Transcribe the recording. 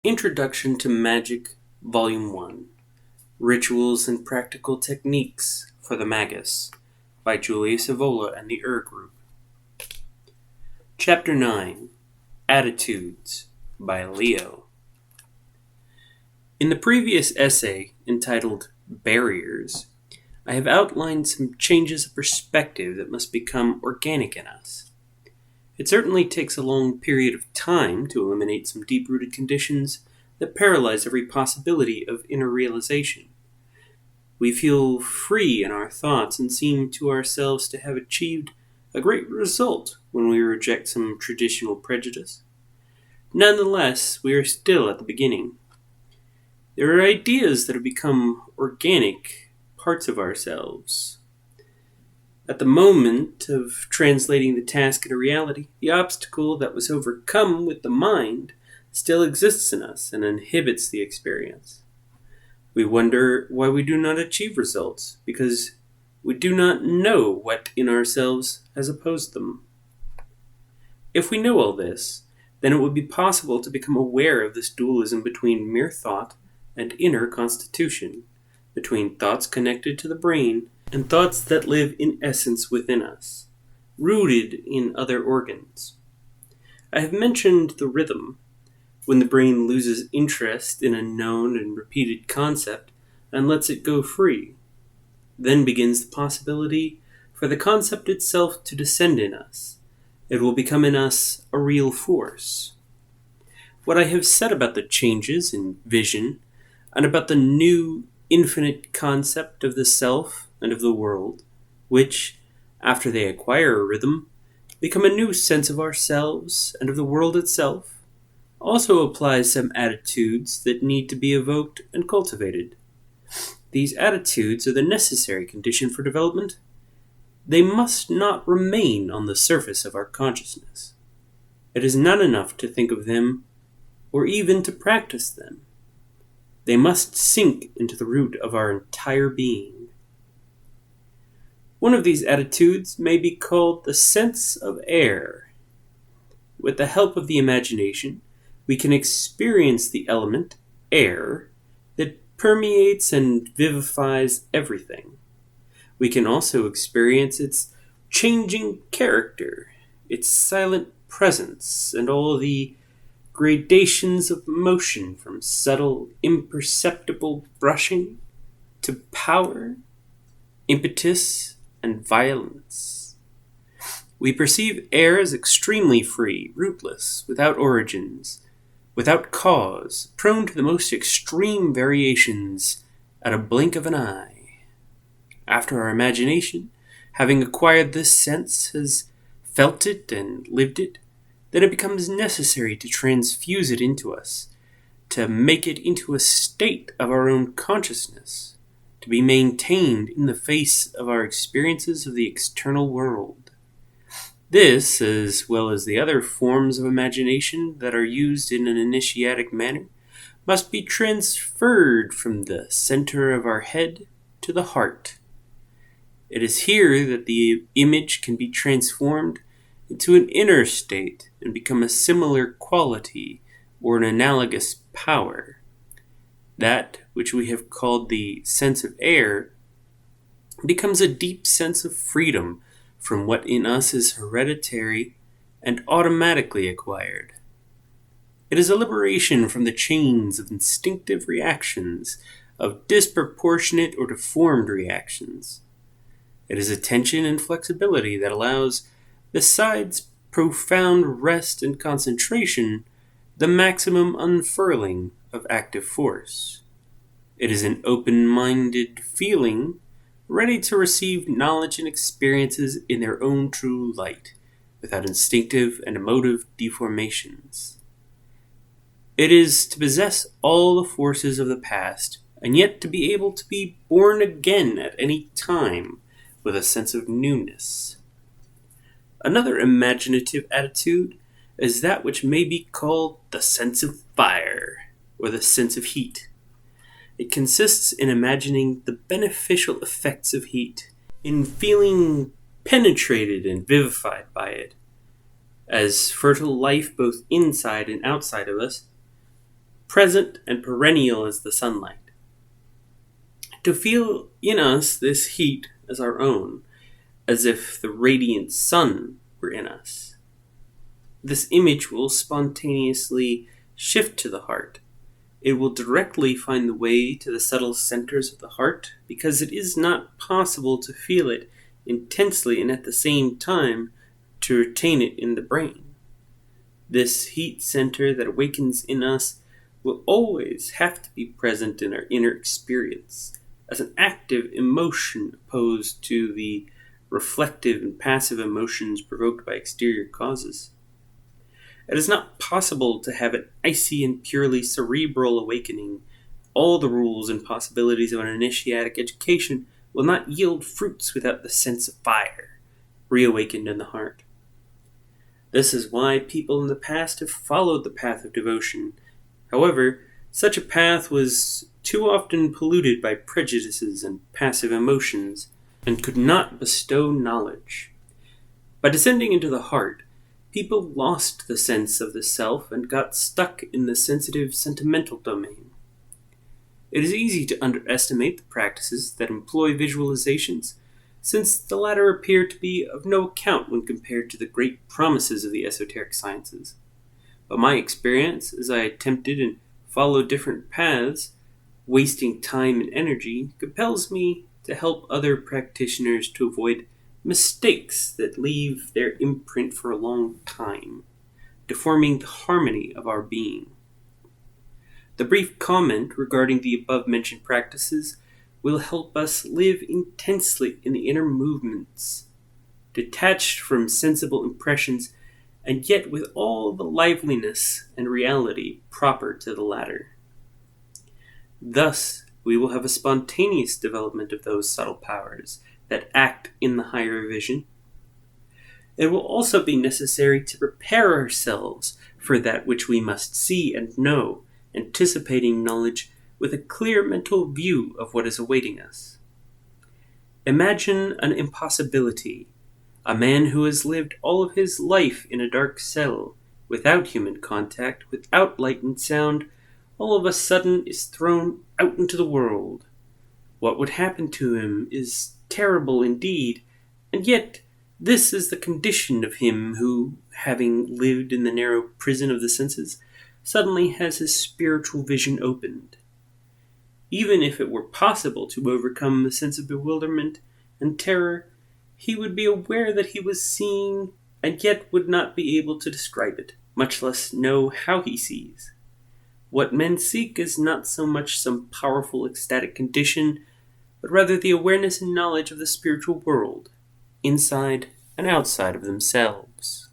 Introduction to Magic, Volume 1 Rituals and Practical Techniques for the Magus by Julius Evola and the Group. Chapter 9 Attitudes by Leo. In the previous essay, entitled Barriers, I have outlined some changes of perspective that must become organic in us. It certainly takes a long period of time to eliminate some deep-rooted conditions that paralyze every possibility of inner realization. We feel free in our thoughts and seem to ourselves to have achieved a great result when we reject some traditional prejudice. Nonetheless, we are still at the beginning. There are ideas that have become organic parts of ourselves. At the moment of translating the task into reality, the obstacle that was overcome with the mind still exists in us and inhibits the experience. We wonder why we do not achieve results, because we do not know what in ourselves has opposed them. If we know all this, then it would be possible to become aware of this dualism between mere thought and inner constitution, between thoughts connected to the brain and thoughts that live in essence within us, rooted in other organs. I have mentioned the rhythm, when the brain loses interest in a known and repeated concept and lets it go free. Then begins the possibility for the concept itself to descend in us. It will become in us a real force. What I have said about the changes in vision and about the new infinite concept of the self and of the world, which, after they acquire a rhythm, become a new sense of ourselves and of the world itself, also applies some attitudes that need to be evoked and cultivated. These attitudes are the necessary condition for development. They must not remain on the surface of our consciousness. It is not enough to think of them or even to practice them. They must sink into the root of our entire being. One of these attitudes may be called the sense of air. With the help of the imagination, we can experience the element, air, that permeates and vivifies everything. We can also experience its changing character, its silent presence, and all the gradations of motion from subtle, imperceptible brushing to power, impetus, and violence. We perceive air as extremely free, rootless, without origins, without cause, prone to the most extreme variations at a blink of an eye. After our imagination, having acquired this sense, has felt it and lived it, then it becomes necessary to transfuse it into us, to make it into a state of our own consciousness, to be maintained in the face of our experiences of the external world. This, as well as the other forms of imagination that are used in an initiatic manner, must be transferred from the center of our head to the heart. It is here that the image can be transformed into an inner state and become a similar quality or an analogous power. That which we have called the sense of air becomes a deep sense of freedom from what in us is hereditary and automatically acquired. It is a liberation from the chains of instinctive reactions, of disproportionate or deformed reactions. It is a tension and flexibility that allows, besides profound rest and concentration, the maximum unfurling of active force. It is an open-minded feeling, ready to receive knowledge and experiences in their own true light, without instinctive and emotive deformations. It is to possess all the forces of the past, and yet to be able to be born again at any time, with a sense of newness. Another imaginative attitude is that which may be called the sense of fire, or the sense of heat. It consists in imagining the beneficial effects of heat, in feeling penetrated and vivified by it, as fertile life both inside and outside of us, present and perennial as the sunlight. To feel in us this heat as our own, as if the radiant sun were in us. This image will spontaneously shift to the heart. It will directly find the way to the subtle centers of the heart, because it is not possible to feel it intensely and at the same time to retain it in the brain. This heat center that awakens in us will always have to be present in our inner experience as an active emotion opposed to the reflective and passive emotions provoked by exterior causes. It is not possible to have an icy and purely cerebral awakening. All the rules and possibilities of an initiatic education will not yield fruits without the sense of fire, reawakened in the heart. This is why people in the past have followed the path of devotion. However, such a path was too often polluted by prejudices and passive emotions, and could not bestow knowledge. By descending into the heart, people lost the sense of the self and got stuck in the sensitive, sentimental domain. It is easy to underestimate the practices that employ visualizations, since the latter appear to be of no account when compared to the great promises of the esoteric sciences. But my experience, as I attempted and followed different paths, wasting time and energy, compels me to help other practitioners to avoid mistakes that leave their imprint for a long time, deforming the harmony of our being. The brief comment regarding the above-mentioned practices will help us live intensely in the inner movements, detached from sensible impressions, and yet with all the liveliness and reality proper to the latter. Thus, we will have a spontaneous development of those subtle powers that act in the higher vision. It will also be necessary to prepare ourselves for that which we must see and know, anticipating knowledge with a clear mental view of what is awaiting us. Imagine an impossibility. A man who has lived all of his life in a dark cell, without human contact, without light and sound, all of a sudden is thrown out into the world. What would happen to him is terrible indeed, and yet this is the condition of him who, having lived in the narrow prison of the senses, suddenly has his spiritual vision opened. Even if it were possible to overcome the sense of bewilderment and terror, he would be aware that he was seeing, and yet would not be able to describe it, much less know how he sees. What men seek is not so much some powerful ecstatic condition, but rather the awareness and knowledge of the spiritual world, inside and outside of themselves.